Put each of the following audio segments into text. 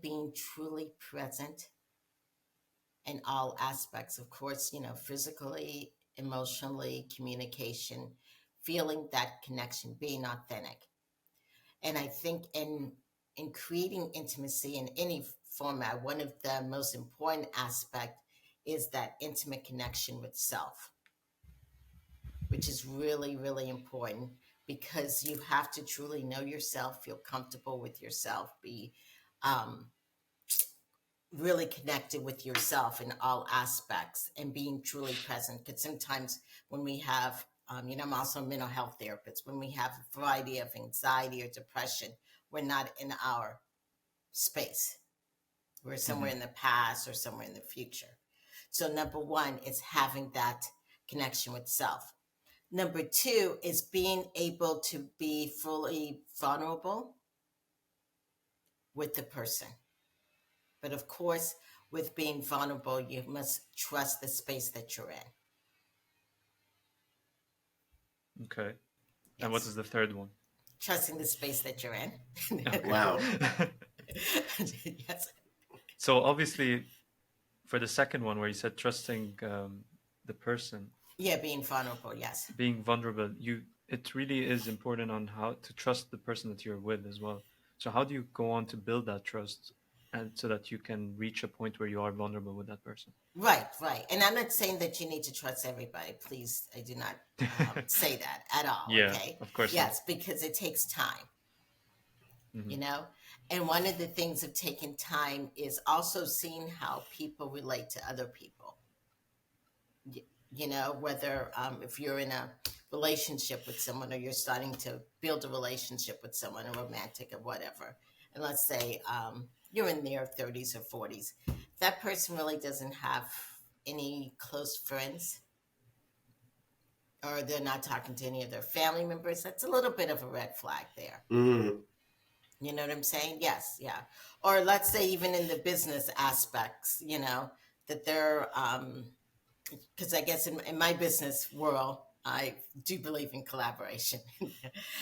being truly present in all aspects, of course, physically, emotionally, communication, feeling that connection, being authentic. And I think in creating intimacy in any format, one of the most important aspect is that intimate connection with self, which is really, really important because you have to truly know yourself, feel comfortable with yourself, be um, really connected with yourself in all aspects and being truly present. Because sometimes when we have, I'm also a mental health therapist, when we have a variety of anxiety or depression, we're not in our space. We're somewhere Hmm. in the past or somewhere in the future. So, number one is having that connection with self. Number two is being able to be fully vulnerable with the person. But of course, with being vulnerable, you must trust the space that you're in. Okay. And what Yes. is the third one? Trusting the space that you're in. Okay. Wow. Yes. So obviously, for the second one, where you said trusting the person, Yeah, being vulnerable. Yes. being vulnerable, it really is important on how to trust the person that you're with as well. So how do you go on to build that trust, and so that you can reach a point where you are vulnerable with that person? Right, right. And I'm not saying that you need to trust everybody. Please, I do not say that at all. Yeah, Okay. of course not. Yes, because it takes time, Hmm. you know? And one of the things of taking time is also seeing how people relate to other people. Whether if you're in a relationship with someone or you're starting to build a relationship with someone, a romantic or whatever, and let's say you're in their 30s or 40s, that person really doesn't have any close friends or they're not talking to any of their family members, that's a little bit of a red flag there. Mm. You know what I'm saying? Yes, yeah. Or let's say even in the business aspects, that they're because I guess in my business world, I do believe in collaboration.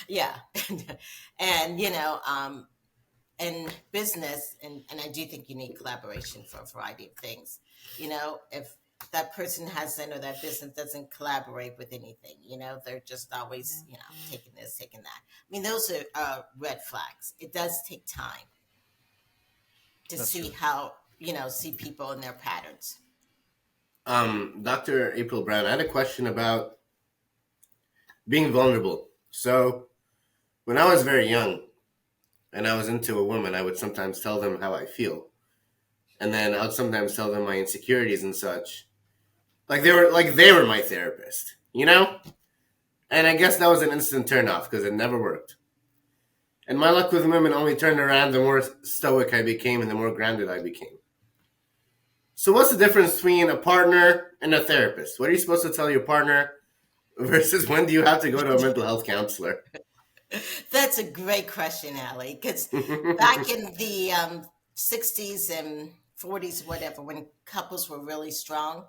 Yeah. And, in business, and I do think you need collaboration for a variety of things. If that person hasn't or that business doesn't collaborate with anything, they're just always, taking this, taking that. I mean, those are red flags. It does take time to That's see true. how, see people and their patterns. Dr. April Brown, I had a question about being vulnerable. So, when I was very young and I was into a woman, I would sometimes tell them how I feel. And then I would sometimes tell them my insecurities and such. Like they were my therapist, you know? And I guess that was an instant turnoff because it never worked. And my luck with women only turned around the more stoic I became and the more grounded I became. So, what's the difference between a partner and a therapist? What are you supposed to tell your partner versus when do you have to go to a mental health counselor? That's a great question, Allie, because back in the 60s and 40s, whatever, when couples were really strong,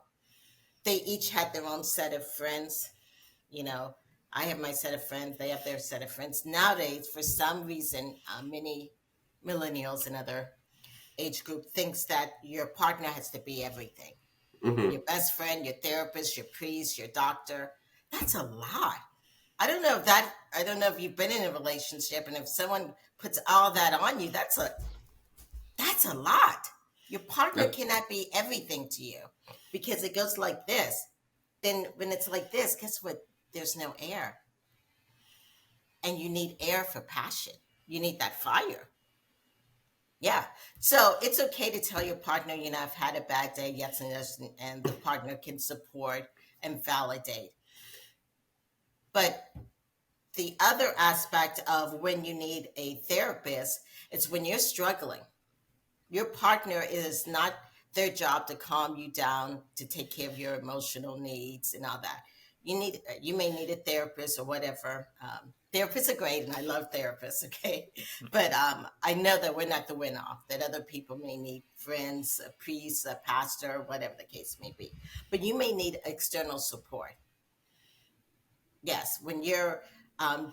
they each had their own set of friends. You know, I have my set of friends, they have their set of friends. Nowadays, for some reason, many millennials and other age group thinks that your partner has to be everything. Hmm. Your best friend, your therapist, your priest, your doctor. That's a lot. I don't know if you've been in a relationship and if someone puts all that on you, that's a lot. Your partner Yep. cannot be everything to you because it goes like this. Then when it's like this, guess what? There's no air. And you need air for passion. You need that fire. Yeah. So it's okay to tell your partner, I've had a bad day, yes, and yes, and the partner can support and validate. But the other aspect of when you need a therapist is when you're struggling. Your partner is not their job to calm you down, to take care of your emotional needs and all that. You may need a therapist or whatever. Therapists are great, and I love therapists. Okay, but I know that we're not the win off. That other people may need friends, a priest, a pastor, whatever the case may be. But you may need external support. Yes, when you're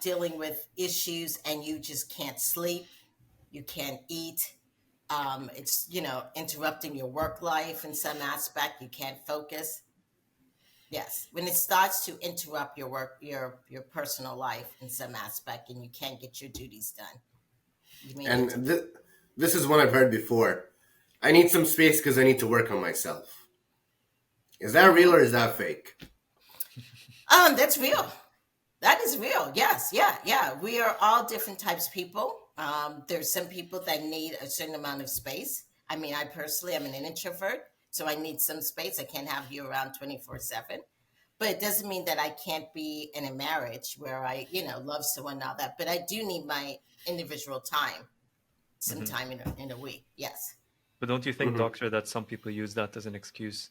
dealing with issues and you just can't sleep, you can't eat, It's, interrupting your work life in some aspect. You can't focus. Yes, when it starts to interrupt your work, your personal life in some aspect, and you can't get your duties done, you may need to. And this is one I've heard before. I need some space because I need to work on myself. Is that real or is that fake? That's real. That is real. Yes, yeah, yeah. We are all different types of people. There's some people that need a certain amount of space. I mean, I personally am an introvert, so I need some space. I can't have you around 24/7. But it doesn't mean that I can't be in a marriage where I, love someone and all that. But I do need my individual time, Hmm. sometime in a week. Yes. But don't you think, Hmm. doctor, that some people use that as an excuse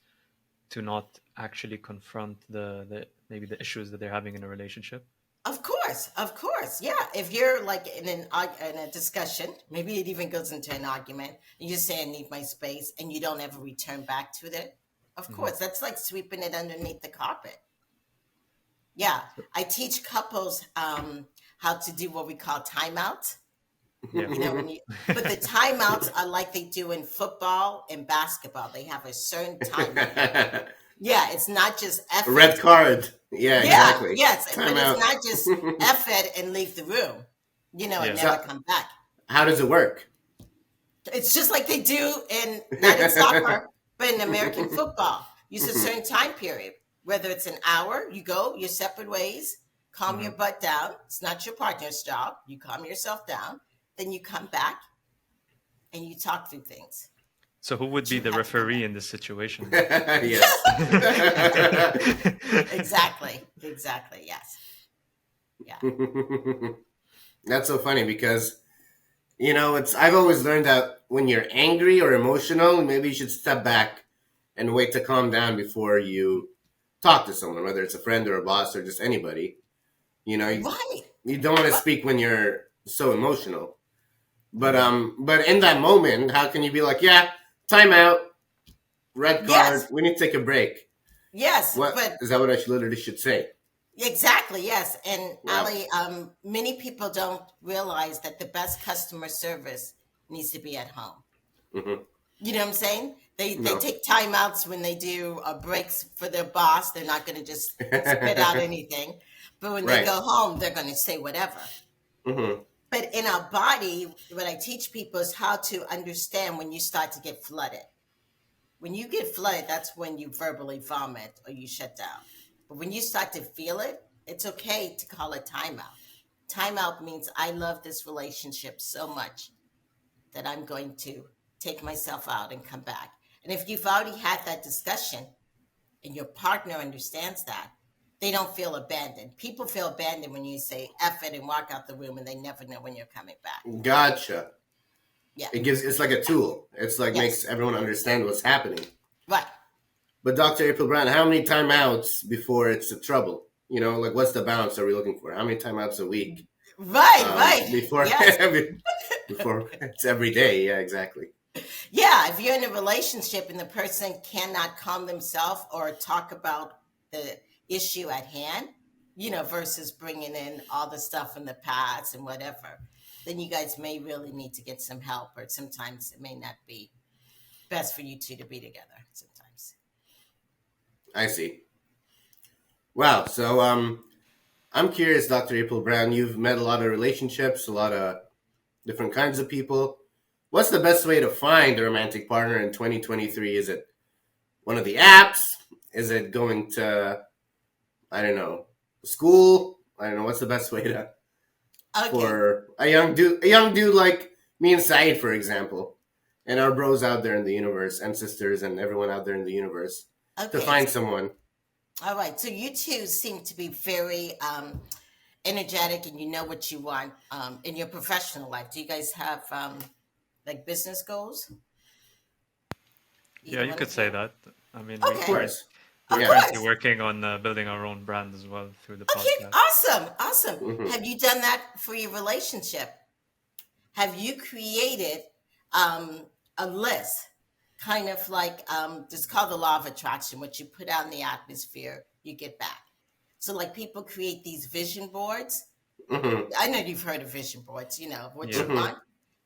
to not actually confront the maybe the issues that they're having in a relationship? Of course, yeah. If you're like in a discussion, maybe it even goes into an argument, and you say I need my space, and you don't ever return back to it. Of Hmm. course, that's like sweeping it underneath the carpet. Yeah, So, I teach couples how to do what we call timeouts. yeah. When you, but the timeouts are like they do in football and basketball. They have a certain time limit. Yeah, it's not just F Red it. card. Yeah, Yeah, exactly. yes, Time but it's out. not just F it and leave the room, and Yeah. never So, come back. how does it work? It's just like they do not in soccer, but in American football. Use a certain time period, whether it's an hour, you go your separate ways, calm Hmm. your butt down. It's not your partner's job. You calm yourself down, then you come back and you talk through things. So who would But be you the have to come referee back. in this situation then? Yes. Exactly. Exactly. Yes. Yeah. That's so funny because it's I've always learned that when you're angry or emotional, maybe you should step back and wait to calm down before you talk to someone, whether it's a friend or a boss or just anybody. You know, you, Right. you don't want to Right. speak when you're so emotional. But Hmm. but in that moment, how can you be like, yeah, time out, red card, Yes. we need to take a break? Yes. What But is that? What I literally should say? exactly. Yes. And Wow. Ali, many people don't realize that the best customer service needs to be at home. Hmm. You know what I'm saying? They No. take timeouts when they do breaks for their boss. They're not going to just spit out anything. But when they Right. go home, they're going to say whatever. Hmm. But in our body, what I teach people is how to understand when you start to get flooded. When you get flooded, that's when you verbally vomit or you shut down. But when you start to feel it, it's okay to call it timeout. Timeout means I love this relationship so much that I'm going to take myself out and come back. And if you've already had that discussion and your partner understands that, they don't feel abandoned. People feel abandoned when you say F it and walk out the room and they never know when you're coming back. Gotcha. Yeah. It's like a tool. It's like makes Yes. everyone understand what's happening. Right. But Dr. April Brown, how many timeouts before it's a trouble? Like what's the balance are we looking for? How many timeouts a week? Right. Right. Before Yes. before it's every day. Yeah, exactly. Yeah, if you're in a relationship and the person cannot calm themselves or talk about the issue at hand, versus bringing in all the stuff from the past and whatever, then you guys may really need to get some help, or sometimes it may not be best for you two to be together sometimes. I see. Wow. So I'm curious, Dr. April Brown, you've met a lot of relationships, a lot of different kinds of people. What's the best way to find a romantic partner in 2023? Is it one of the apps? Is it going to, I don't know, school? I don't know. What's the best way to Okay. for a young dude like me and Saeed, for example, and our bros out there in the universe, and sisters, and everyone out there in the universe, to Okay. find someone? All right. So you two seem to be very energetic and you know what you want in your professional life. Do you guys have like business goals? Yeah, Either you one could of say you? that. I mean, Of Okay. course. we're Of Yeah. currently course. working on building our own brand as well through the Okay, podcast. awesome, awesome. Hmm. Have you done that for your relationship? Have you created a list, kind of like it's called the law of attraction? What you put out in the atmosphere, you get back. So, like people create these vision boards. Hmm. I know you've heard of vision boards. You know what Yeah. you Hmm. want.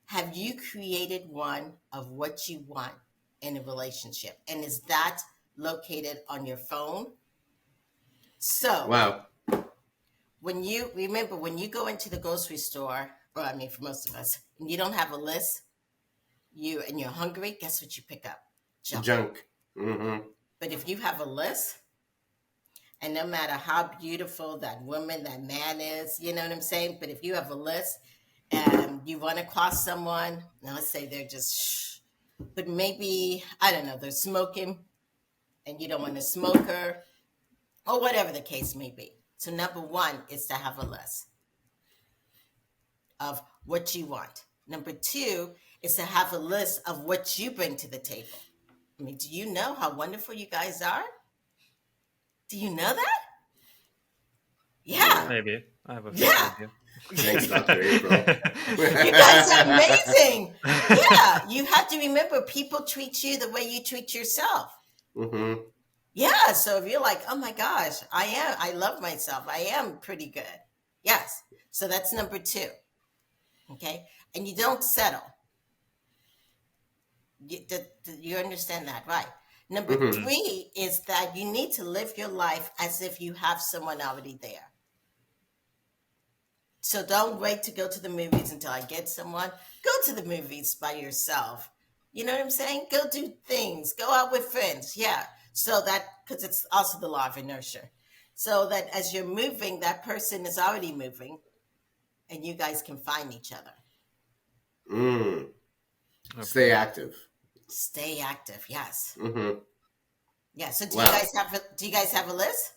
have you created one of what you want in a relationship? And is that located on your phone? So Wow. when you remember, when you go into the grocery store, or I mean, for most of us, and you don't have a list, and you're hungry, guess what you pick up? Junk. Junk. Mm-hmm. But if you have a list, and no matter how beautiful that woman, that man is, you know what I'm saying? But if you have a list and you run across someone, now let's say they're just shh, but maybe, I don't know, they're smoking and you don't want to smoke her, or whatever the case may be. So number one is to have a list of what you want. Number two is to have a list of what you bring to the table. I mean, do you know how wonderful you guys are? Do you know that? Yeah. Maybe I have a faint Yeah. idea. Thanks, Dr. April. You guys are amazing. Yeah. You have to remember, people treat you the way you treat yourself. Mm-hmm. Yeah. So if you're like, oh my gosh, I love myself. I am pretty good. Yes. So that's number two. Okay. And you don't settle. You understand that, right? Number Mm-hmm. three is that you need to live your life as if you have someone already there. So don't wait to go to the movies until I get someone. Go to the movies by yourself. You know what I'm saying? Go do things. Go out with friends. Yeah. So that, because it's also the law of inertia. So that as you're moving, that person is already moving and you guys can find each other. Mm. Okay. Stay active. Stay active. Yes. Mm-hmm. Yeah. So do Wow. you guys have a list?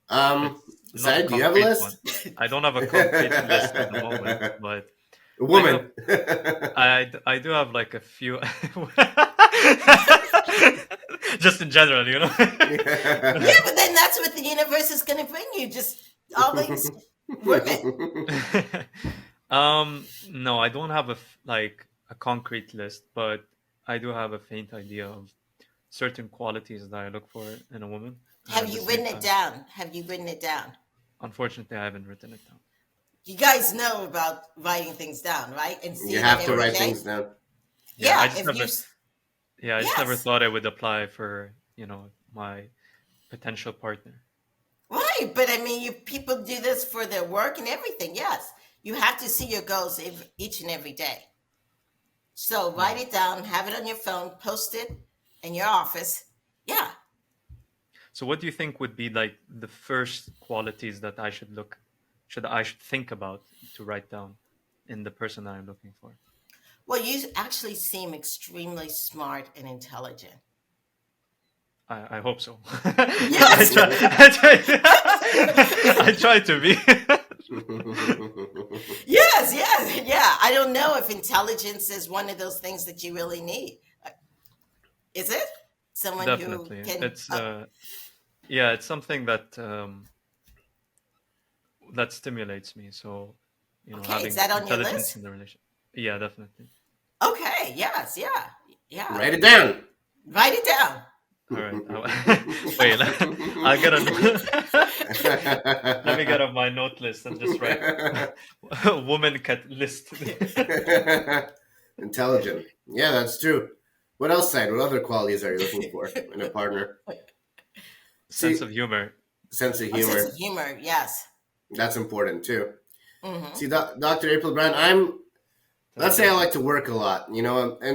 It's not a Zed, do you have a concrete list? one. I don't have a concrete list at the moment, but A woman. I do have like a few, just in general, you know. Yeah, but then that's what the universe is going to bring you. Just all these women. No, I don't have like a concrete list, but I do have a faint idea of certain qualities that I look for in a woman. And Have at the you same written it time, down? Have you written it down? unfortunately, I haven't written it down. You guys know about writing things down, right? And You seeing it have to every write day. things down. Yeah, I Yeah, just if you, never, yeah, I just never yes, thought I would apply for, my potential partner. right. But I mean, people do this for their work and everything. Yes, you have to see your goals each and every day. So write it down, have it on your phone, post it in your office. Yeah. So, what do you think would be like the first qualities that I should think about to write down in the person that I'm looking for? Well, you actually seem extremely smart and intelligent. I hope so. Yes. I try to be. Yes, yes, yeah. I don't know if intelligence is one of those things that you really need. Is it? Someone who Definitely, can. it's yeah, it's something that that stimulates me. So, Okay, is having that on your intelligence list? in the relationship. Yeah, definitely. Okay, yes, yeah, yeah. Write it down. Write it down. All right. Wait, I'll get a. Let me get up my note list and just write woman cat list. Intelligent. Yeah, that's true. What else, Side? What other qualities are you looking for in a partner? Sense See, of humor. sense of Oh, sense of humor. humor. Yes. That's important too. Mm-hmm. See, Dr. April Brown, let's say I like to work a lot, and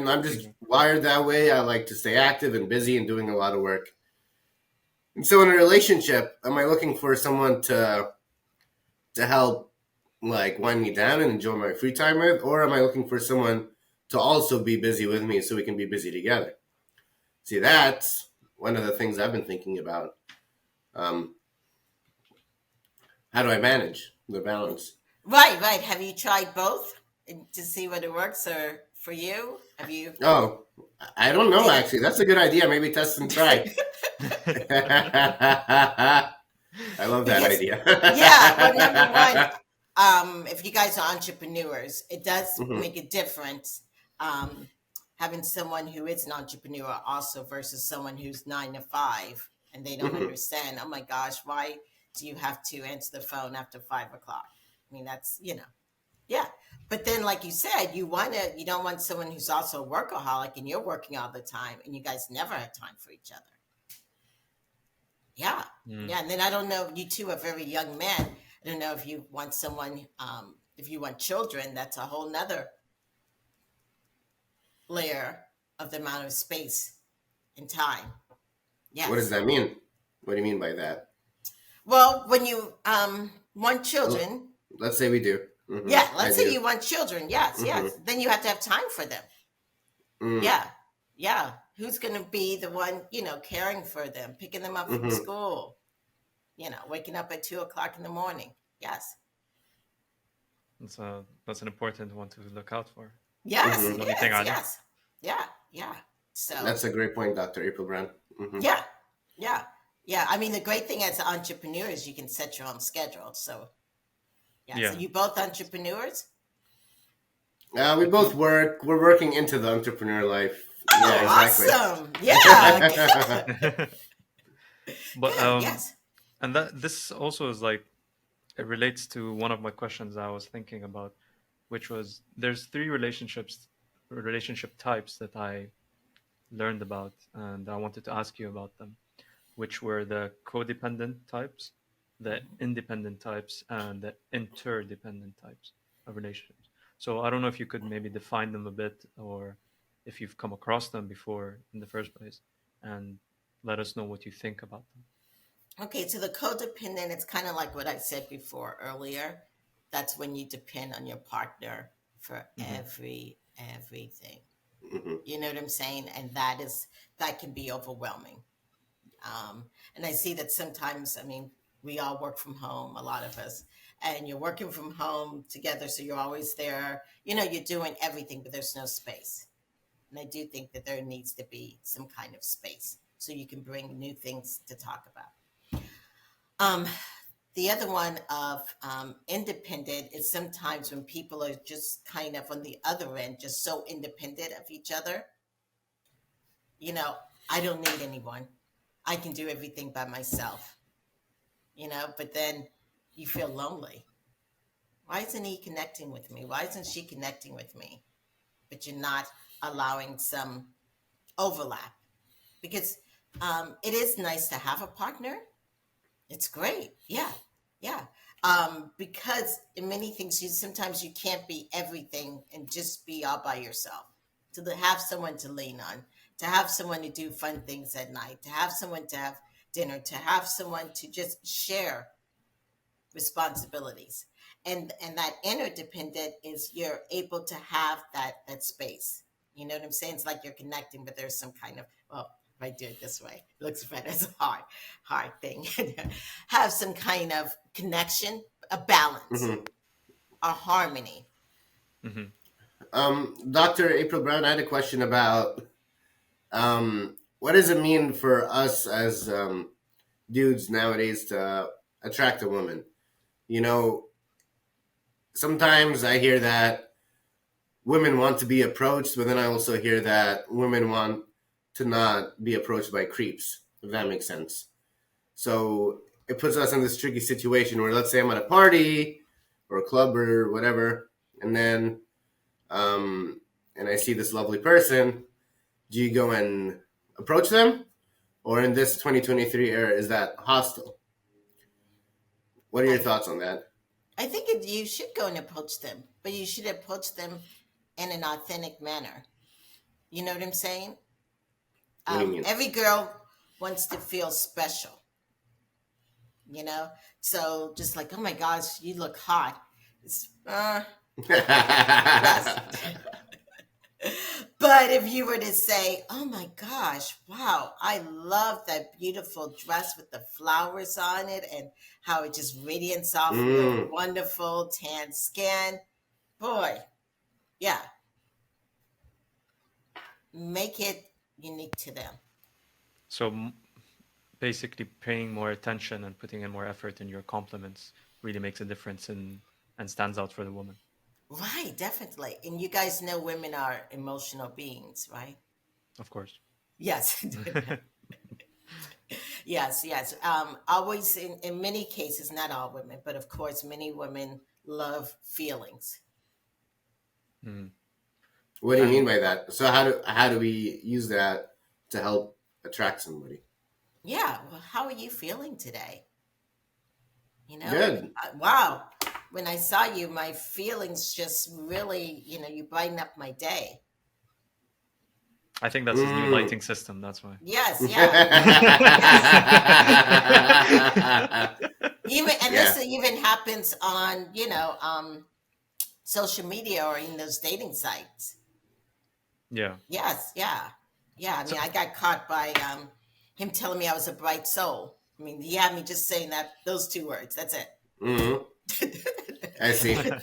I'm just wired that way. I like to stay active and busy and doing a lot of work. And so in a relationship, am I looking for someone to help like wind me down and enjoy my free time with, or am I looking for someone to also be busy with me so we can be busy together? See, that's one of the things I've been thinking about. How do I manage the balance? Right, right. Have you tried both to see whether it works, or for you? Have you? Oh, I don't know, actually. That's a good idea. Maybe test and try. I love that Because, idea. yeah. Well, number one, if you guys are entrepreneurs, it does Mhm. make a difference. Having someone who is an entrepreneur also versus someone who's 9 to 5 and they don't Mhm. understand. Oh my gosh, why do you have to answer the phone after 5 o'clock? I mean, that's yeah. But then, like you said, you don't want someone who's also a workaholic and you're working all the time and you guys never have time for each other. Yeah. Mm. Yeah. And then I don't know, you two are very young men. I don't know if you want someone, if you want children, that's a whole nother layer of the amount of space and time. What does Yes. that mean? What do you mean by that? Well, when you want L- children, Let's say we do. yeah, I let's say do. you want children. Yes, hmm yes. Then you have to have time for them. mm Yeah. Yeah. Who's going to be the one, caring for them, picking them up from hmm school, waking up at 2 o'clock in the morning. Yes. That's an important one to look out for. Yes, hmm it What do you think, is. Ali? Yes. Yeah. Yeah. So, That's a great point, Dr. April Brown. yeah. Yeah. Yeah. I mean, the great thing as an entrepreneur is you can set your own schedule. So, yeah. So, Yeah. you both entrepreneurs? We both work. We're working into the entrepreneur life. Yeah, Oh, exactly. awesome. Yeah. Good. But Good. Yes. and that this also is like it relates to one of my questions I was thinking about, which was there's three relationship types that I learned about, and I wanted to ask you about them, which were the codependent types, the independent types, and the interdependent types of relationships. So I don't know if you could maybe define them a bit, or if you've come across them before in the first place, and let us know what you think about them. Okay, so the codependent, it's kind of like what I said before earlier. That's when you depend on your partner for Hmm. everything. hmm You know what I'm saying? And that can be overwhelming. And I see that sometimes, I mean, we all work from home, a lot of us, and you're working from home together, so you're always there. You're doing everything, but there's no space. And I do think that there needs to be some kind of space so you can bring new things to talk about. Um, the other one of independent is sometimes when people are just kind of on the other end, just so independent of each other. You know, I don't need anyone. I can do everything by myself, but then you feel lonely. Why isn't he connecting with me? Why isn't she connecting with me? But you're not allowing some overlap because it is nice to have a partner. It's great. Yeah. Yeah. Because in many things, sometimes you can't be everything and just be all by yourself. Have someone to lean on, to have someone to do fun things at night, to have someone to have dinner, to have someone to just share responsibilities. And that interdependent is you're able to have that space. You know what I'm saying? It's like you're connecting, but there's some kind of, well, if I do it this way, it looks better. It's a hard thing. Have some kind of connection, a balance, hmm a harmony. Hmm. Dr. April Brown, I had a question about what does it mean for us as dudes nowadays to attract a woman? You know, sometimes I hear that women want to be approached, but then I also hear that women want to not be approached by creeps, if that makes sense. So it puts us in this tricky situation where, let's say, I'm at a party or a club or whatever, and then and I see this lovely person. Do you go and approach them, or in this 2023 era, is that hostile? What are your I, thoughts on that? I think you should go and approach them, but you should approach them in an authentic manner. You know what I'm saying? What do you mean? Every girl wants to feel special, you know? So just like, oh my gosh, you look hot. Yes. But if you were to say, oh my gosh, wow, I love that beautiful dress with the flowers on it and how it just radiates off your mm, wonderful tan skin, boy, yeah, make it unique to them. So basically, paying more attention and putting in more effort in your compliments really makes a difference and stands out for the woman. Right, definitely. And you guys know women are emotional beings, right? Of course. Yes. Yes, yes. Always in many cases, not all women, but of course, many women love feelings. Mhm. What do you mean And by that? So how do we use that to help attract somebody? Yeah. Well, how are you feeling today? Good. Wow. When I saw you, my feelings just really, you brighten up my day. I think that's his new Mm. lighting system. That's why. Yes, yeah, yes. Even and Yeah. this even happens on, social media or in those dating sites. Yeah. Yes, yeah, yeah. I So mean, I got caught by him telling me I was a bright soul. I mean, he had me just saying those two words. That's Hmm. I see. it.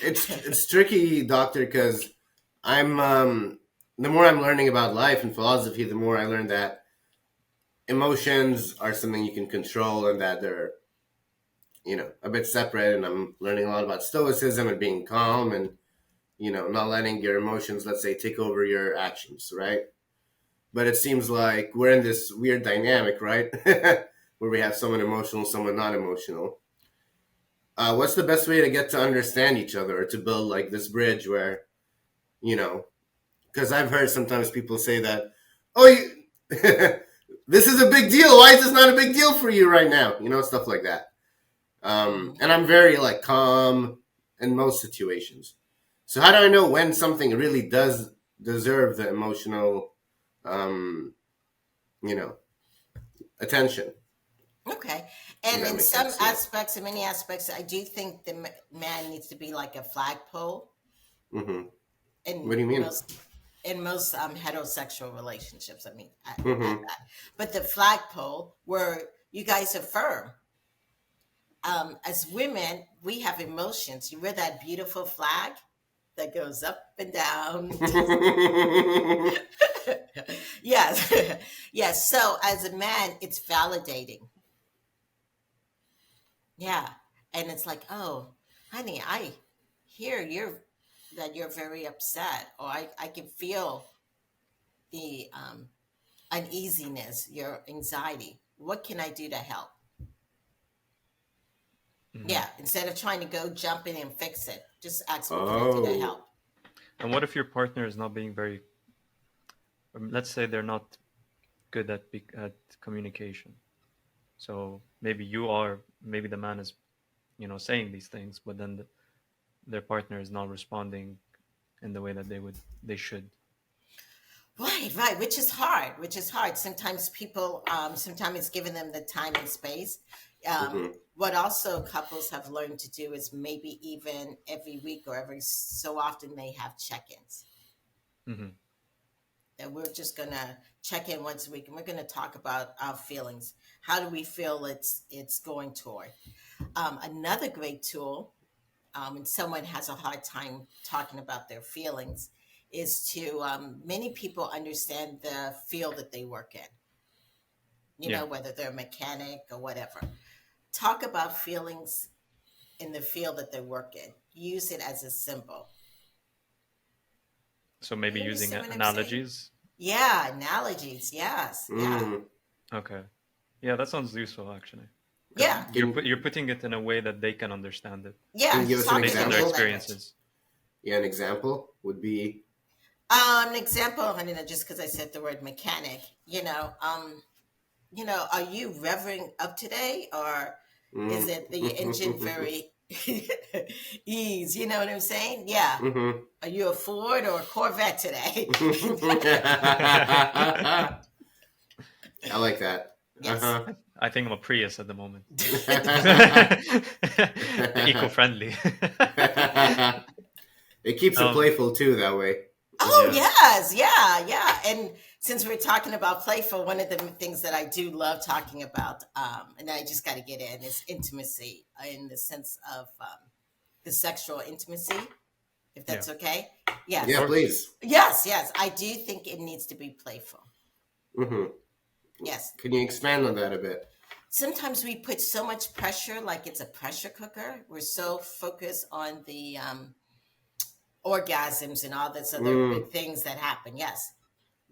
It's tricky, doctor, because I'm the more I'm learning about life and philosophy, the more I learn that emotions are something you can control and that they're a bit separate. And I'm learning a lot about stoicism and being calm and not letting your emotions, let's say, take over your actions, right? But it seems like we're in this weird dynamic, right? Where we have someone emotional, someone not emotional. What's the best way to get to understand each other or to build like this bridge where, you know, because I've heard sometimes people say that, oh, this is a big deal. Why is this not a big deal for you right now? Stuff like that. Mhm. And I'm very like calm in most situations. So how do I know when something really does deserve the emotional, um, you know, attention? Okay. If And that in makes some sense. Yeah. aspects, in many aspects, I do think the man needs to be like a flagpole Hmm. in What do you mean? most heterosexual relationships. I mean, at Hmm. that. But the flagpole where you guys affirm. As women, we have emotions. We're that beautiful flag that goes up and down. Yes. Yes. So as a man, it's validating. Yeah. And it's like, oh, honey, I hear you're very upset, or I can feel the uneasiness, your anxiety. What can I do to help? mhm. Yeah. Instead of trying to go jump in and fix it, just ask, what can I do to Oh. help? And what if your partner is not being very, let's say they're not good at communication. So maybe maybe the man is, saying these things, but then their partner is not responding in the way that they should. Right, right, which is hard. Sometimes people, sometimes it's giving them the time and space. Hmm. What also couples have learned to do is maybe even every week or every so often they have check-ins. Hmm. That we're just gonna check in once a week, and we're gonna talk about our feelings. How do we feel it's going toward? Another great tool, when someone has a hard time talking about their feelings, is to many people understand the field that they work in, Yeah. whether they're a mechanic or whatever. Talk about feelings in the field that they work in. Use it as a symbol. So maybe You using understand what I'm saying? analogies. Yeah, analogies. Yes. Yeah. Mm. Okay. Yeah, that sounds useful actually, because Yeah. Can you're putting it in a way that they can understand it Can Yeah. you give us an Talking based on in their their example? language. experiences. Yeah, an example would be. An example, I mean, just because I said the word mechanic, are you revving up today, or is Mm. it the engine very ease? You know what I'm saying? Yeah. Hmm. Are you a Ford or a Corvette today? I like that. Yes. Uh I think I'm a Prius at the moment. huh. Eco-friendly. It keeps it um, playful too that way. Oh, yeah. yes. Yeah. Yeah. And since we're talking about playful, one of the things that I do love talking about, and I just got to get in, is intimacy in the sense of the sexual intimacy, if Yeah. that's okay. Of Yeah, Yes. course. please. Yes. Yes. I do think it needs to be playful. Hmm. Yes. Can you expand on that a bit? Sometimes we put so much pressure, like it's a pressure cooker. We're so focused on the orgasms and all this other Mm. big things that happen. Yes.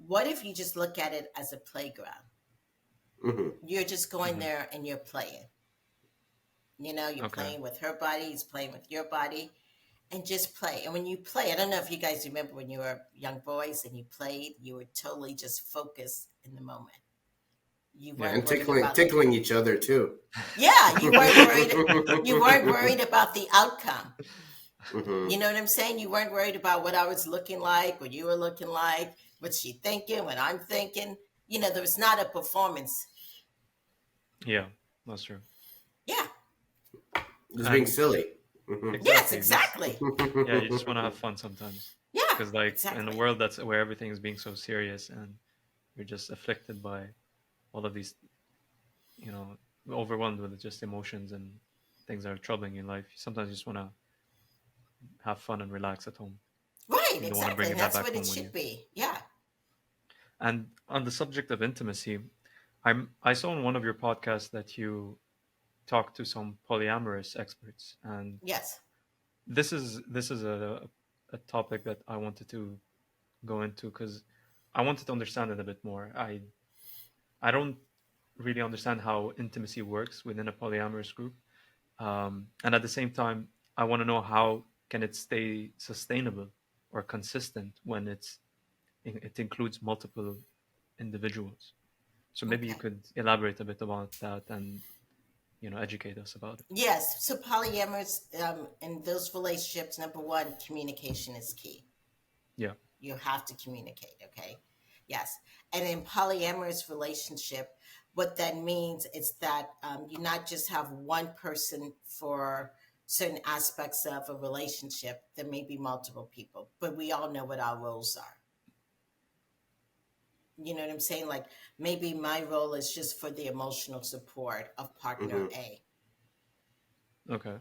What if you just look at it as a playground? Hmm. You're just going Hmm. there and you're playing. You're Okay. playing with her body, he's playing with your body. and just play. And when you play, I don't know if you guys remember when you were young boys and you played, you were totally just focused in the moment. You Yeah. weren't And worried tickling about, tickling each other too. yeah, you weren't worried about the outcome. Hmm. You know what I'm saying? You weren't worried about what I was looking like, what you were looking like, what's she thinking, what I'm thinking. There was not a performance. Yeah, that's true. Yeah. Just being And silly. Hmm. Yes, exactly, just exactly. yeah, you just want to have fun sometimes. Yeah, Because like in a exactly. world that's where everything is being so serious and you're just afflicted by all of these, you know, overwhelmed with just emotions and things that are troubling you in life. Sometimes you just want to have fun and relax at home. Right, You don't want to exactly. bring And that that's back what it home with should you. be. Yeah. And on the subject of intimacy, I saw in one of your podcasts that you talked to some polyamorous experts, and Yes. this is a topic that I wanted to go into because I wanted to understand it a bit more. I don't really understand how intimacy works within a polyamorous group, and at the same time, I want to know how can it stay sustainable or consistent when it includes multiple individuals. So maybe you Okay. could elaborate a bit about that and educate us about it. Yes. So polyamorous, in those relationships, number one, communication is key. Yeah. You have to communicate. Okay. Yes. And in polyamorous relationship, what that means is that you not just have one person for certain aspects of a relationship. There may be multiple people, but we all know what our roles are. You know what I'm saying? Like maybe my role is just for the emotional support of partner Hmm. A. Okay.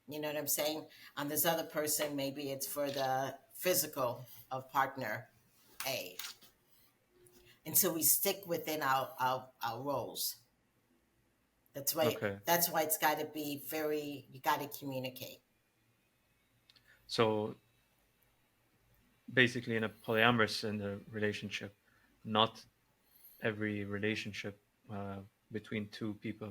You know what I'm saying? This other person, maybe it's for the physical of partner A. And so we stick within our roles. That's why Okay. that's why it's got to be very, you got to communicate. So basically, in a polyamorous in a relationship, not every relationship between two people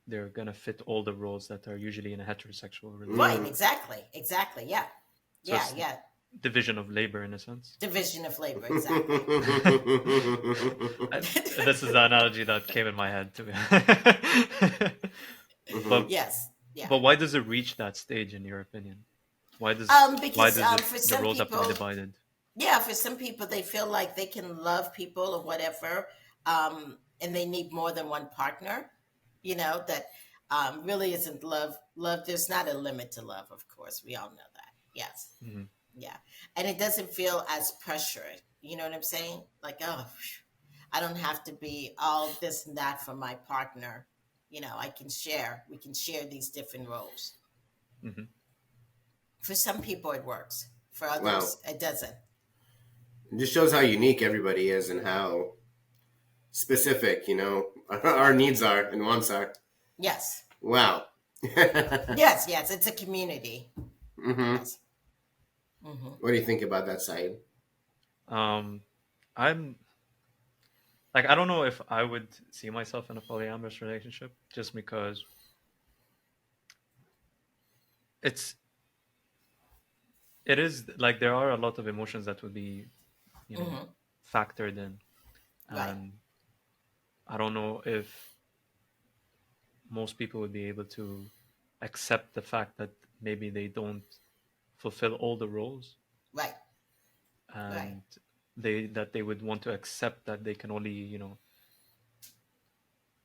they're gonna fit all the roles that are usually in a heterosexual Right, relationship. Mm. exactly. Exactly. Yeah. So Yeah, it's yeah. division of labor in a sense. Division of labor, exactly. This is the analogy that came in my head to be. Hmm. but Yes. Yeah. but why does it reach that stage in your opinion? Why Because does it for the some roles have to be people, divided? yeah, for some people, they feel like they can love people or whatever, and they need more than one partner. That really isn't love. Love, there's not a limit to love, of course. We all know that. Yes. Hmm. Yeah. And it doesn't feel as pressured. You know what I'm saying? Like, oh, I don't have to be all this and that for my partner. We can share these different roles. Hmm. For some people, it works. For Wow. others, it doesn't. It just shows how unique everybody is and how specific, our needs are and wants are. Yes. Wow. Yes, yes, it's a community. Hmm. Yes. Hmm. What do you think about that side? Um, I'm like I don't know if I would see myself in a polyamorous relationship just because it's it is like there are a lot of emotions that would be you know Hmm. factored in, Right. and I don't know if most people would be able to accept the fact that maybe they don't fulfill all the roles, Right. Right. and they would want to accept that they can only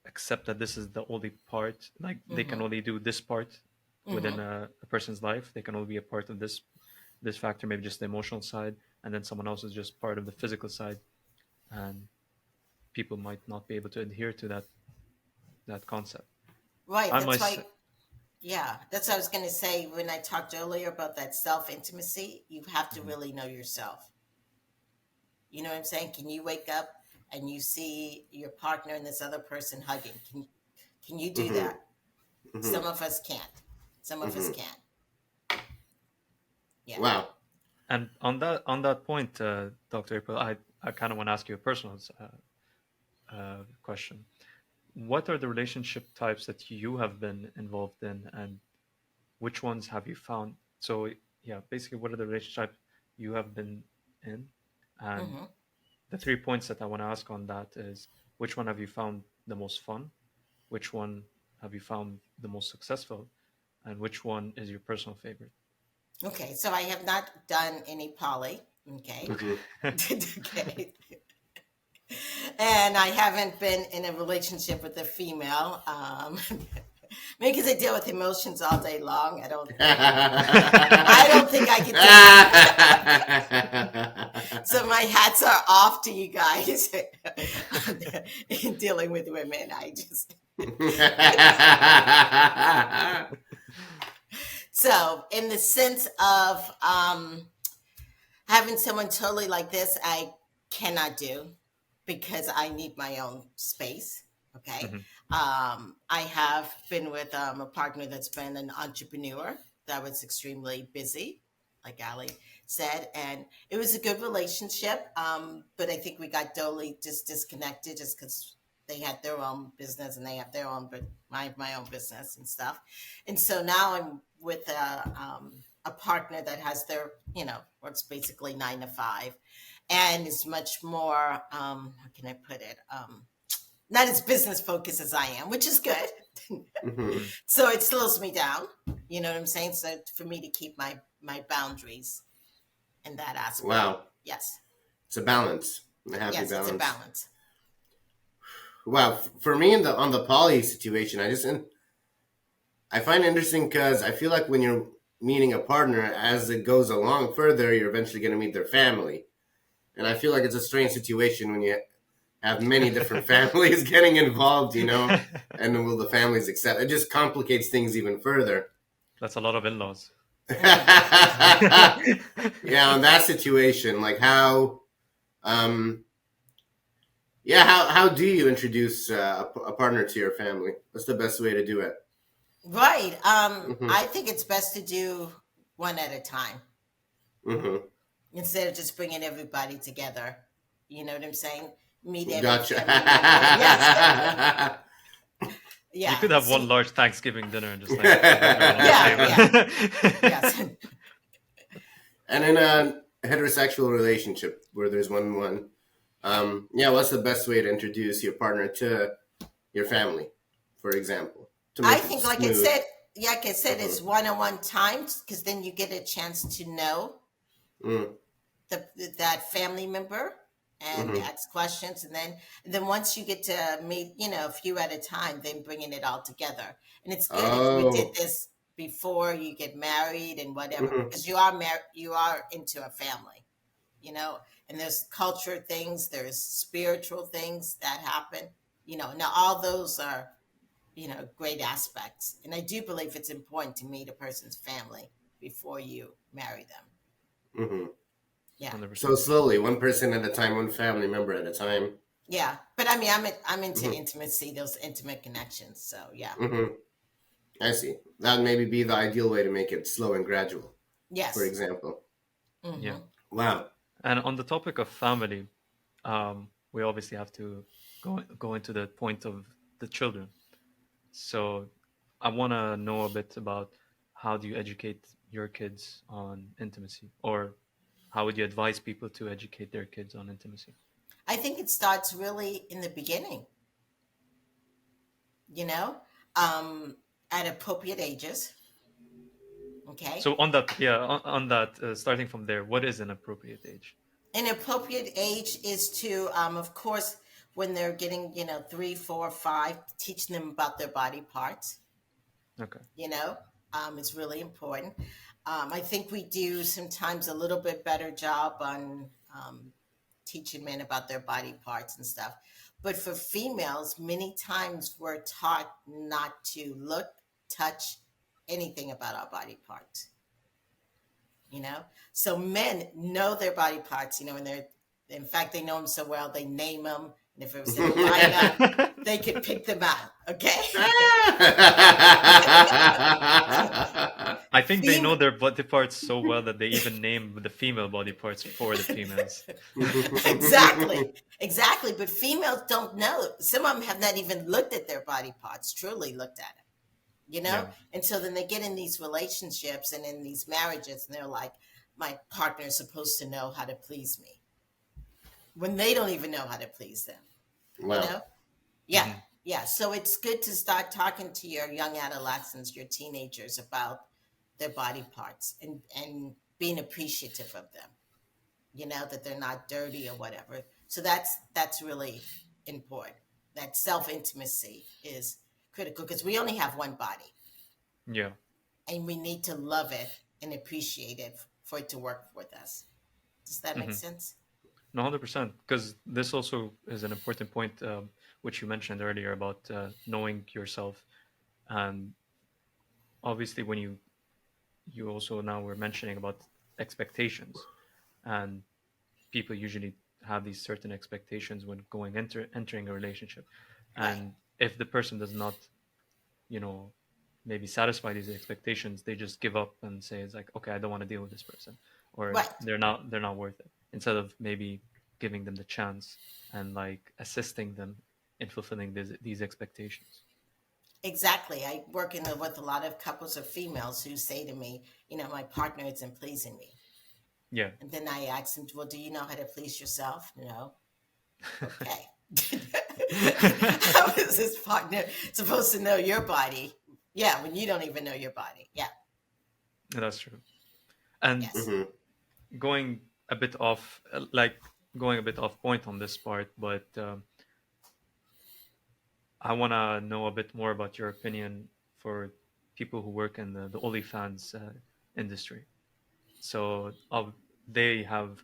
accept that this is the only part, like they can Hmm. only do this part within Hmm. a person's life. They can only be a part of this factor, maybe just the emotional side, and then someone else is just part of the physical side, and people might not be able to adhere to that concept. Right. I That's myself. why. Yeah, that's what I was going to say when I talked earlier about that self intimacy. You have to Mhm. really know yourself. You know what I'm saying? Can you wake up and you see your partner and this other person hugging? Can you do Hmm. that? Hmm. Some of us can't. Some of us Hmm. can't. Yeah. Wow. And on that point, Dr. April, I kind of want to ask you a personal question. What are the relationship types that you have been involved in, and which ones have you found? So yeah, basically, what are the relationship you have been in? And Hmm. the 3 points that I want to ask on that is, which one have you found the most fun? Which one have you found the most successful? And which one is your personal favorite? Okay, so I have not done any poly. Okay. Okay. Hmm. Okay. And I haven't been in a relationship with a female. Maybe because I deal with emotions all day long. I don't think I could do. So my hats are off to you guys in dealing with women. I just so in the sense of having someone totally like this, I cannot do because I need my own space. Okay. Mhm. I have been with a partner that's been an entrepreneur that was extremely busy, like Ali said, and it was a good relationship. But I think we got totally just disconnected just because they had their own business and they have their own, but I have my own business and stuff. And so now I'm with a partner that has their, works basically 9 to 5 and is much more, how can I put it? Not as business focused as I am, which is good. Hmm. Mhm. So it slows me down. You know what I'm saying? So for me to keep my boundaries in that aspect. Wow, Yes. it's a balance, a happy Yes, it's a balance. balance. Wow, for me in the on the poly situation, I find it interesting because I feel like when you're meeting a partner, as it goes along further, you're eventually going to meet their family, and I feel like it's a strange situation when you have many different families getting involved, and will the families accept? It just complicates things even further. That's a lot of in-laws. Mm. Yeah, on that situation, like um, yeah, how do you introduce a partner to your family? What's the best way to do it? Right. Hmm. I think it's best to do one at a time Hmm. instead of just bringing everybody together. You know what I'm saying? Meet every Gotcha. family member. Yes. You Yeah. could have one See. large Thanksgiving dinner and just like have everyone on the Yeah. Yeah. table. Yes. And in a heterosexual relationship where there's one, yeah, what's the best way to introduce your partner to your family, for example, to I make it think, smooth? like I said, Hmm. it's one-on-one times because then you get a chance to know Mm. the that family member and Hmm. ask questions, and then once you get to meet, a few at a time, then bringing it all together. And it's good if we did Oh. this before you get married and whatever, Hmm. because you are into a family, and there's culture things, there's spiritual things that happen, now all those are great aspects. And I do believe it's important to meet a person's family before you marry them. Hmm. Yeah. So 100%. slowly, one person at a time, one family member at a time. Yeah. But I mean, I'm into Hmm. intimacy, those intimate connections. So yeah. Hmm. I see. That would maybe be the ideal way to make it slow and gradual, for Yes. example. Yeah. Mm-hmm. Wow. And on the topic of family, we obviously have to go into the point of the children. So I want to know a bit about, how do you educate your kids on intimacy, or how would you advise people to educate their kids on intimacy? I think it starts really in the beginning, you know, um, at appropriate ages. Okay. So on that, yeah, on that, starting from there, what is an appropriate age? An appropriate age is to, of course, when they're getting, 3, 4, 5, teaching them about their body parts. Okay. you know it's really important. I think we do sometimes a little bit better job on teaching men about their body parts and stuff, but for females many times we're taught not to look, touch anything about our body parts, so men know their body parts, and they're, in fact, they know them so well they name them, and if it was in a lineup they could pick them out. Okay. I think they know Fem- their body parts so well that they even name the female body parts for the females. exactly, exactly. But females don't know. Some of them have not even looked at their body parts, truly looked at it. you know? Yeah. And so then they get in these relationships and in these marriages, and they're like, my partner is supposed to know how to please me when they don't even know how to please them, you Wow. know? Yeah. Hmm. Yeah. So it's good to start talking to your young adolescents, your teenagers about their body parts and being appreciative of them, you know, that they're not dirty or whatever. So that's really important. That self intimacy is critical because we only have one body Yeah. and we need to love it and appreciate it for it to work with us. Does that make Hmm. sense? No, 100%. Because this also is an important point, which you mentioned earlier about knowing yourself. And obviously, when you also now were mentioning about expectations, and people usually have these certain expectations when entering a relationship, Right. and if the person does not, you know, maybe satisfy these expectations, they just give up and say it's like, okay, I don't want to deal with this person, or Right. they're not worth it. Instead of maybe giving them the chance and like assisting them in fulfilling these expectations. Exactly. I work with a lot of couples of females who say to me, you know, my partner isn't pleasing me. Yeah. And then I ask them, well, do you know how to please yourself? No. Okay. How is this partner supposed to know your body? Yeah, when you don't even know your body. Yeah. That's true. And Yes. Hmm. going a bit off, going a bit off point on this part, but I want to know a bit more about your opinion for people who work in the OnlyFans industry. So they have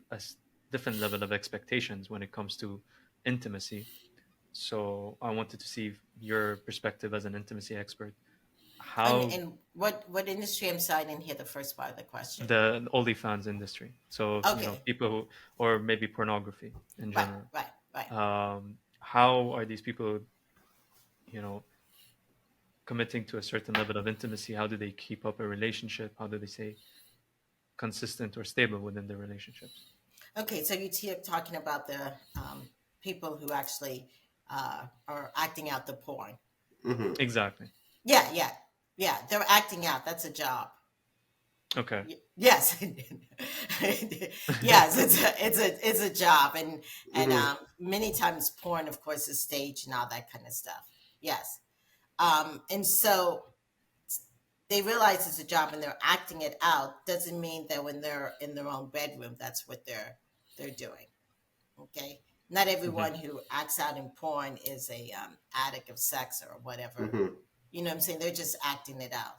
different level of expectations when it comes to intimacy. So I wanted to see your perspective as an intimacy expert. How And what industry? I'm sorry, I didn't hear the first part of the question. the OnlyFans industry. So Okay. people who, or maybe pornography in Right, general. right, right. How are these people, you know, committing to a certain level of intimacy? How do they keep up a relationship? How do they stay consistent or stable within their relationships? Okay, so you're talking about the people who actually are acting out the porn. Hmm. Exactly. Yeah, yeah, yeah. They're acting out. That's a job. Okay. Yes, yes. It's a job, and Hmm. many times porn, of course, is staged and all that kind of stuff. Yes, and so they realize it's a job and they're acting it out. Doesn't mean that when they're in their own bedroom, that's what they're doing. Okay, not Hmm. everyone who acts out in porn is a addict of sex or whatever. Hmm. You know what I'm saying? They're just acting it out.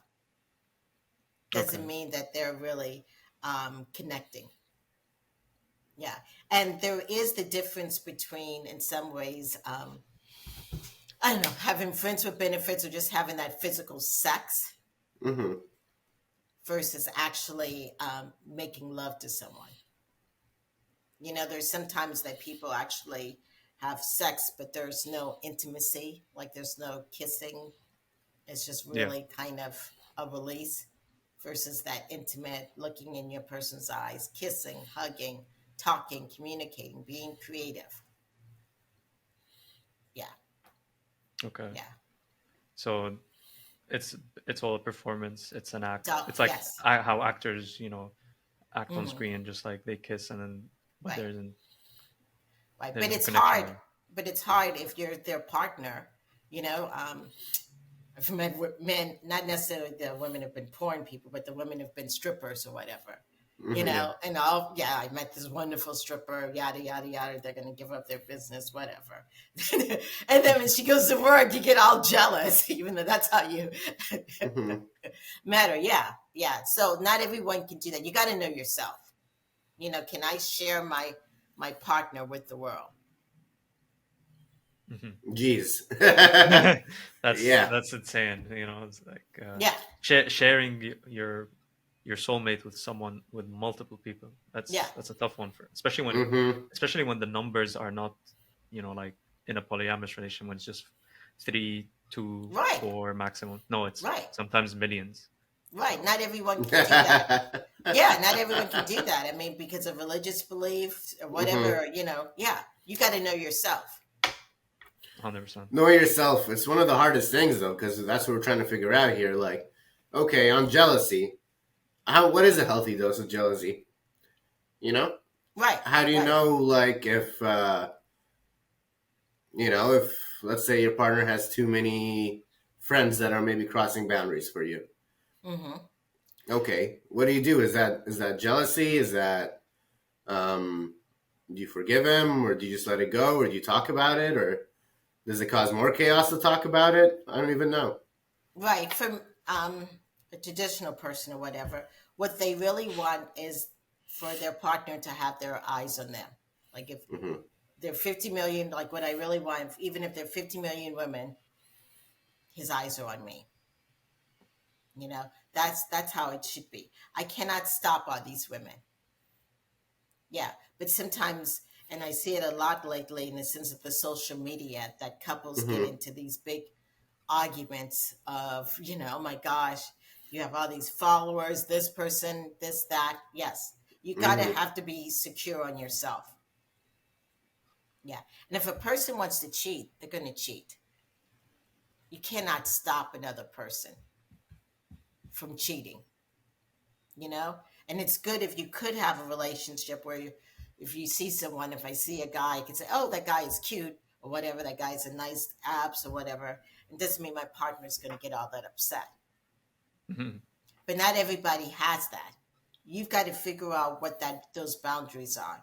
Okay. Doesn't mean that they're really connecting. Yeah, and there is the difference between, in some ways, I don't know, having friends with benefits or just having that physical sex Hmm. versus actually making love to someone. You know, there's sometimes that people actually have sex, but there's no intimacy, like there's no kissing. It's just Yeah. really kind of a release versus that intimate looking in your person's eyes, kissing, hugging, talking, communicating, being creative. Yeah, Okay. yeah. So it's it's all a performance. It's an act. So, It's like yes. how actors, act on Hmm. screen, just like they kiss and then, but Right, right. there's But no it's connection hard. there. But it's hard if you're their partner, you know. I've met men, not necessarily the women have been porn people, but the women have been strippers or whatever, you Hmm. Yeah. know. And all, yeah, I met this wonderful stripper, yada yada yada. They're going to give up their business, whatever. And then when she goes to work, you get all jealous, even though that's how you Hmm. matter. Yeah, yeah. So not everyone can do that. You got to know yourself. You know, can I share my partner with the world? Hmm. Jeez. that's Yeah. that's insane. It's like Yeah, sharing your soulmate with someone, with multiple people. yeah. That's a tough one, for especially when Hmm. the numbers are not, like in a polyamorous relation, when it's just three, two, Right, four maximum. No, it's right, sometimes millions. right. Not everyone can do that. Yeah, not everyone can do that. I mean, because of religious beliefs or Hmm. whatever, yeah, you got to know yourself. 100%. Know yourself. It's one of the hardest things though, because that's what we're trying to figure out here. Like, okay, on jealousy, what is a healthy dose of jealousy? You know, Right, how do you right. know, like, if if let's say your partner has too many friends that are maybe crossing boundaries for you? Mm-hmm. Okay, what do you do? Is that jealousy? Is that do you forgive him, or do you just let it go, or do you talk about it, or does it cause more chaos to talk about it? I don't even know. Right. From a traditional person or whatever, what they really want is for their partner to have their eyes on them. Like if Hmm. there are 50 million, like what I really want, even if there are 50 million women, his eyes are on me. That's how it should be. I cannot stop all these women. Yeah, but sometimes, and I see it a lot lately in the sense of the social media, that couples get Hmm. into these big arguments of, oh my gosh, you have all these followers, this person, this, that. Yes, you got to Hmm. have to be secure on yourself. Yeah. And if a person wants to cheat, they're going to cheat. You cannot stop another person from cheating, you know? And it's good if you could have a relationship where if you see someone, if I see a guy, I can say, oh, that guy is cute or whatever, that guy's a nice abs or whatever. It doesn't mean my partner's going to get all that upset. Hmm. But not everybody has that. You've got to figure out what those boundaries are.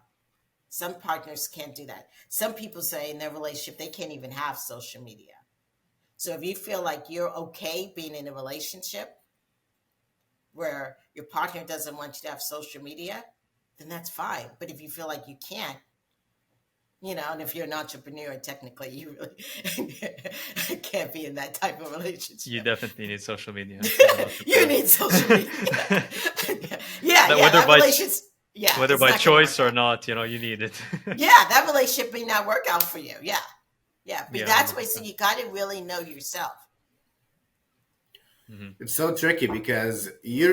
Some partners can't do that. Some people say in their relationship they can't even have social media. So if you feel like you're okay being in a relationship where your partner doesn't want you to have social media, then that's fine. But if you feel like you can't, and if you're an entrepreneur, technically you really can't be in that type of You relationship. definitely need social media as an You entrepreneur. need social media. Yeah, That yeah, whether that by relationship, yeah, whether it's by not going to work choice or out. not, you need it. Yeah, that relationship may not work out for you. Yeah, yeah, but Yeah, that's hundred why. So percent. you got to really know yourself. Mm-hmm. It's so tricky because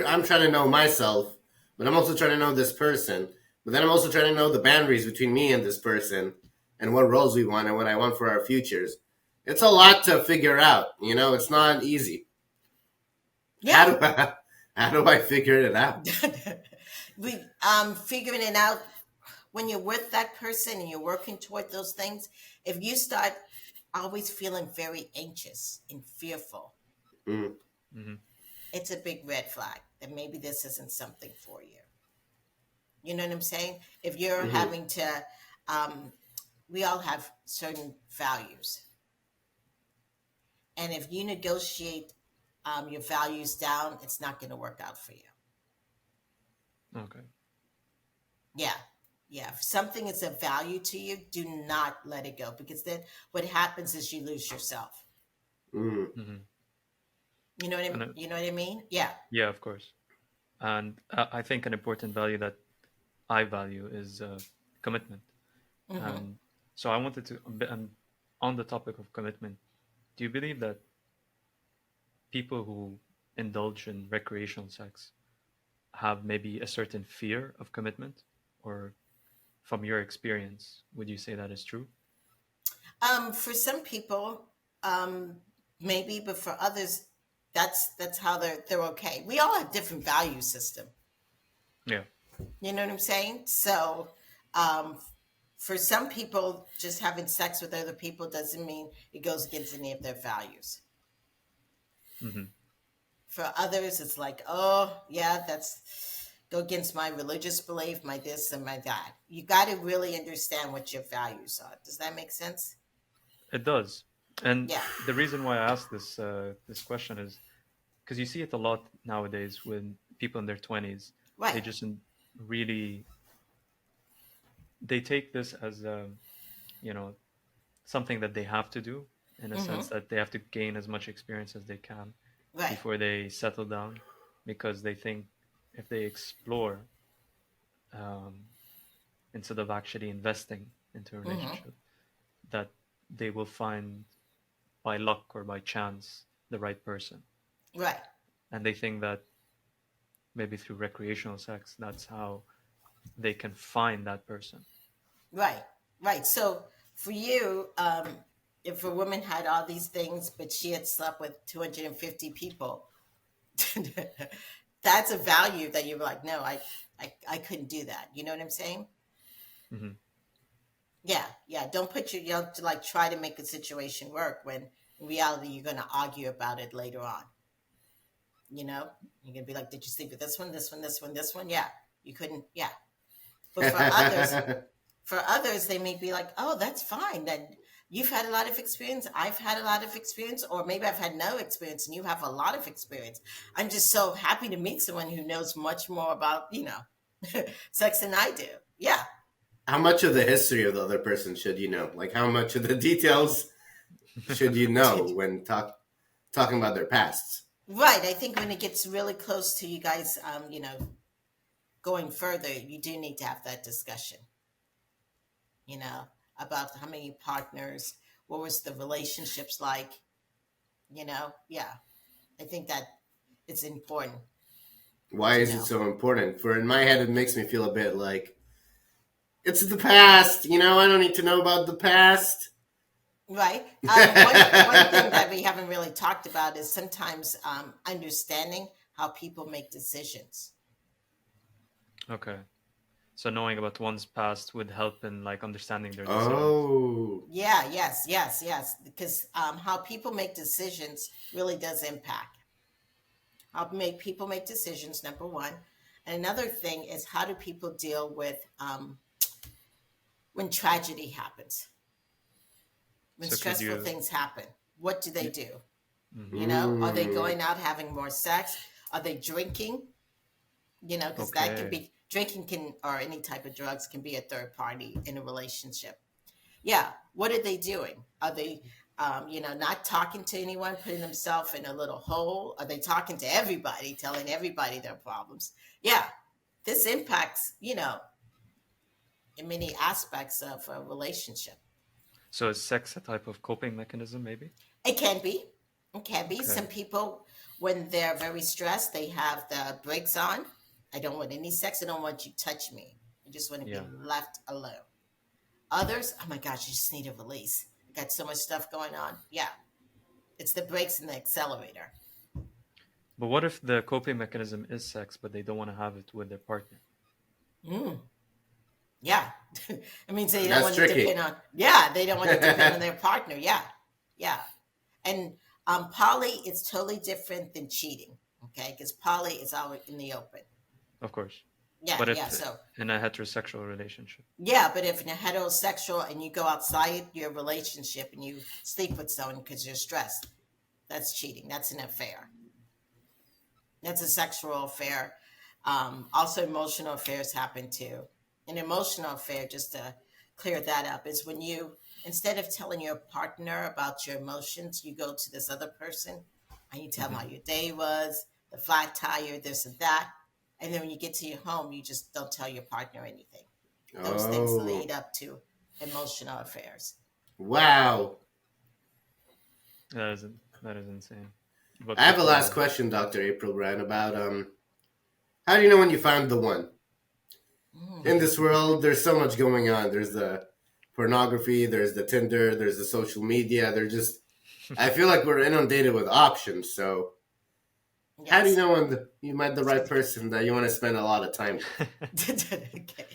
I'm trying to know myself, but I'm also trying to know this person. But then I'm also trying to know the boundaries between me and this person, and what roles we want and what I want for our futures. It's a lot to figure out. It's not easy. How Yeah, do I, how do I figure it out? we figuring it out when you're with that person and you're working toward those things. If you start always feeling very anxious and fearful, Mm, Mm-hmm. it's a big red flag that maybe this isn't something for you. You know what I'm saying? If you're mm-hmm. having to, um, we all have certain values, and if you negotiate your values down, it's not going to work out for you. Okay. Yeah. Yeah. If something is of value to you, do not let it go, because then what happens is you lose yourself. Mm, Mm-hmm. And You know what I mean? Yeah. yeah, of course. And I think an important value that I value is commitment. Mm-hmm. And so I wanted to, and on the topic of commitment, do you believe that people who indulge in recreational sex have maybe a certain fear of commitment? Or from your experience, would you say that is true? For some people, um, maybe, but for others, that's how they're okay. We all have different value system. Yeah. You know what I'm saying? So, um, for some people, just having sex with other people doesn't mean it goes against any of their values. Mm-hmm. For others, it's like, oh, yeah, that's go against my religious belief, my this and my that. You got to really understand what your values are. Does that make sense? It does. And Yeah. the reason why I asked this question is because you see it a lot nowadays when people in their 20s, Right. they just really they take this as you know something that they have to do, in a Mm-hmm. sense that they have to gain as much experience as they can Right. before they settle down, because they think if they explore, um, instead of actually investing into a Mm-hmm. relationship, that they will find by luck or by chance the right person. Right. And they think that maybe through recreational sex, that's how they can find that person. Right. Right. So for you, If a woman had all these things, but she had slept with 250 people, that's a value that you're like, no, I couldn't do that. You know what I'm saying? Hmm. Yeah, yeah. Don't put your, you know, to like try to make a situation work when in reality you're going to argue about it later on. You know, you're going to be like, did you sleep with this one, this one, this one, this one? Yeah, you couldn't. Yeah. But for others, they may be like, oh, that's fine. Then you've had a lot of experience. I've had a lot of experience, or maybe I've had no experience and you have a lot of experience. I'm just so happy to meet someone who knows much more about, you know, sex than I do. Yeah. How much of the history of the other person should you know? Like, how much of the details should you know when talking about their pasts? Right. I think when it gets really close to you guys, you know, going further, you do need to have that discussion, you know, about how many partners, what was the relationships like, you know? Yeah. I think that it's important Why to is it know. so important? For in my head, it makes me feel a bit like it's the past. You know, I don't need to know about the past. Right. One thing that we haven't really talked about is sometimes understanding how people make decisions. Okay. So knowing about one's past would help in like understanding their decisions. Oh, Yeah, yes, yes, yes. Because how people make decisions really does impact how make people make decisions. Number one, and another thing is how do people deal with when tragedy happens, when So could stressful you? things happen. What do they do? Hmm. You know, are they mm. going out having more sex? Are they drinking? You know, because that can Okay. be drinking can or any type of drugs can be a third party in a relationship. Yeah, what are they doing? Are they you know, not talking to anyone, putting themselves in a little hole? Are they talking to everybody, telling everybody their problems? Yeah, this impacts, you know, in many aspects of a relationship. So is sex a type of coping mechanism, maybe? It can be. It can be. Okay. Some people, when they're very stressed, they have the brakes on. I don't want any sex. I don't want you to touch me. I just want to be Yeah. left alone. Others, oh my gosh, you just need a release. I got so much stuff going on. Yeah, it's the brakes and the accelerator. But what if the coping mechanism is sex, but they don't want to have it with their partner? Mm, yeah. It means they don't That's want to depend tricky. on, yeah, they don't want to depend on their partner. Yeah. Yeah. And poly is totally different than cheating. Okay. Because poly is out in the open. Of course. Yeah. But Yeah. if So, in a heterosexual relationship. yeah. But if you're heterosexual and you go outside your relationship and you sleep with someone because you're stressed, that's cheating. That's an affair. That's a sexual affair. Also, emotional affairs happen too. An emotional affair, just to clear that up, is when you, instead of telling your partner about your emotions, you go to this other person and you tell them Hmm. how your day was, the flat tire, this and that. And then when you get to your home, you just don't tell your partner anything. Those things Oh, lead up to emotional affairs. wow. That is insane. But I have good a to last know. question, Dr. April Brand, about how do you know when you found the one? In Mm. this world, there's so much going on. There's the pornography, there's the Tinder, there's the social media. There's just, I feel like we're inundated with options. So, how do you Yes. know when you met the right person that you want to spend a lot of time with? Okay.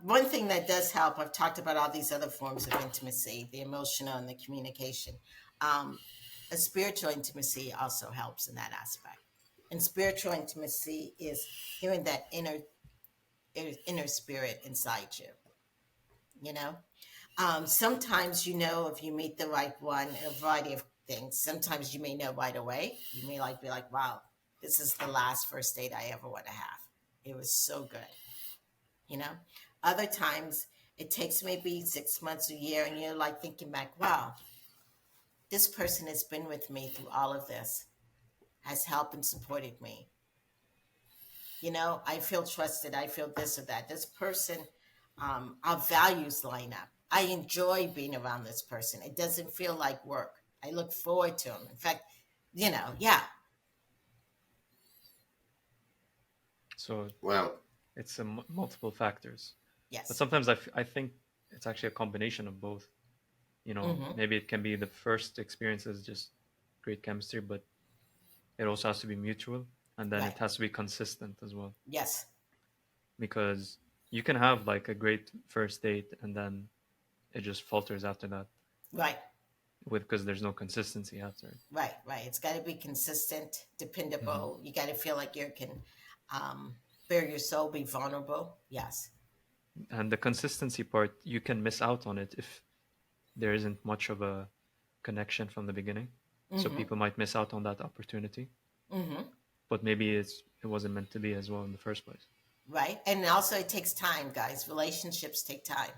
One thing that does help, I've talked about all these other forms of intimacy, the emotional and the communication. Um, a spiritual intimacy also helps in that aspect. And spiritual intimacy is hearing that inner spirit inside you, you know? Sometimes you know if you meet the right one in a variety of things. Sometimes you may know right away. You may like be like, wow, this is the last first date I ever want to have. It was so good, you know. Other times it takes maybe 6 months, a year, and you're like thinking back, wow, this person has been with me through all of this, has helped and supported me. You know, I feel trusted. I feel this or that. This person, our values line up. I enjoy being around this person. It doesn't feel like work. I look forward to them. In fact, you know, yeah, So Wow. it's multiple factors. But yes. sometimes I think it's actually a combination of both. Mm-hmm. Maybe it can be the first experience is just great chemistry, but it also has to be mutual, and then Right. it has to be consistent as well, Yes. because you can have like a great first date and then it just falters after that, Right. with because there's no consistency after it. Right. Right. It's got to be consistent, Hmm. dependable. You got to feel like you can um, bare your soul, be vulnerable. Yes. And the consistency part, you can miss out on it if there isn't much of a connection from the beginning. So Mm-hmm. people might miss out on that opportunity, Mm-hmm. but maybe it wasn't meant to be as well in the first place. Right. And also, it takes time, guys. Relationships take time.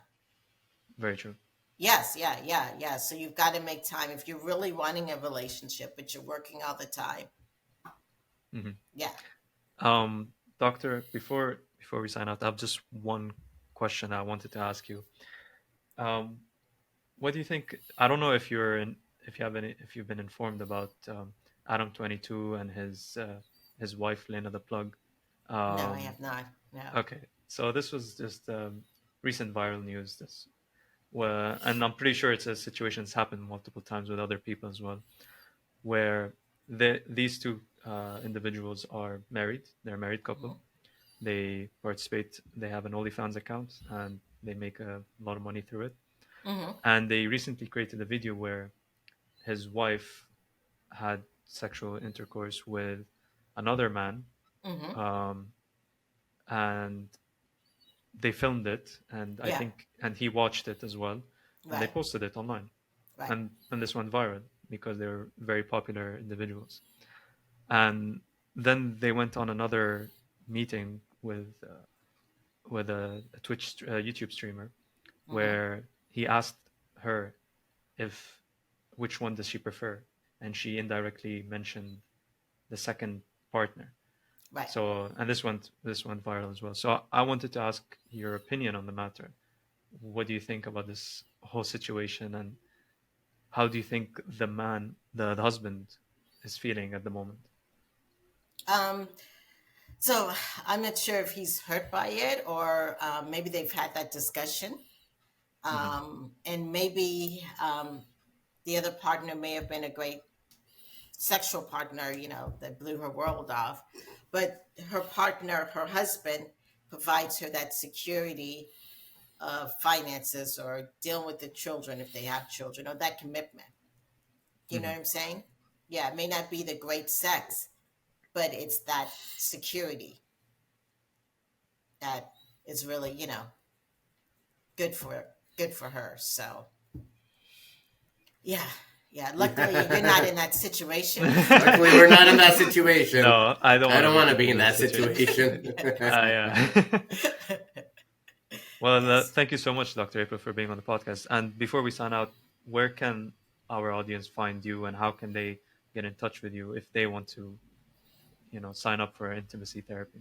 Very true. Yes. Yeah. Yeah. Yeah. So you've got to make time if you're really wanting a relationship, but you're working all the time. Hmm. Yeah. Doctor, before we sign out, I have just one question I wanted to ask you. Um, what do you think? I don't know if if you've been informed about Adam 22 and his wife Lena the Plug. No, I Um, have not. No. okay, so this was just recent viral news. And I'm pretty sure it's a situation that's happened multiple times with other people as well, where these two individuals are married. They're a married couple. Mm-hmm. They participate. They have an OnlyFans account and they make a lot of money through it. Mm-hmm. And they recently created a video where his wife had sexual intercourse with another man, Mm-hmm. um, and they filmed it, and I Yeah. think, and he watched it as well, and they Right. posted it online, Right. and this went viral because they're very popular individuals. And then they went on another meeting with a YouTube streamer, Mm-hmm. where he asked her if which one does she prefer, and she indirectly mentioned the second partner. Right. So, and this went viral as well. So I wanted to ask your opinion on the matter. What do you think about this whole situation, and how do you think the husband, is feeling at the moment? Um, so I'm not sure if he's hurt by it or maybe they've had that discussion. Hmm. And maybe the other partner may have been a great sexual partner, that blew her world off. But her partner, her husband, provides her that security of finances or dealing with the children if they have children or that commitment. You know Hmm. what I'm saying? Yeah, it may not be the great sex, but it's that security that is really, good for good for her. So yeah, yeah. Luckily, you're not in that situation. Luckily, we're not in that situation. No, I don't I want to don't be want to put be in in that that situation. situation. Yeah. Well, Yes. thank you so much, Dr. April, for being on the podcast. And before we sign out, where can our audience find you, and how can they get in touch with you if they want to, sign up for intimacy therapy?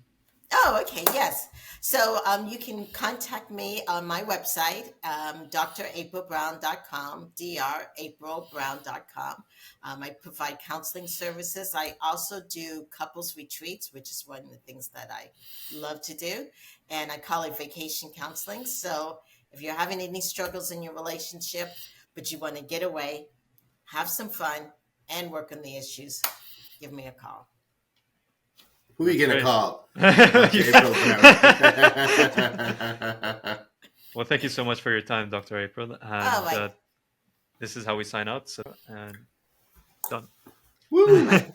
Oh, okay. Yes. So you can contact me on my website, draprilbrown.com, draprilbrown.com. I provide counseling services. I also do couples retreats, which is one of the things that I love to do. And I call it vacation counseling. So if you're having any struggles in your relationship, but you want to get away, have some fun, and work on the issues, give me a call. Who are That's you going to great. call? Dr. April Brown. Well, thank you so much for your time, Dr. April. All And right. this is how we sign out. So, and done. All Woo! right.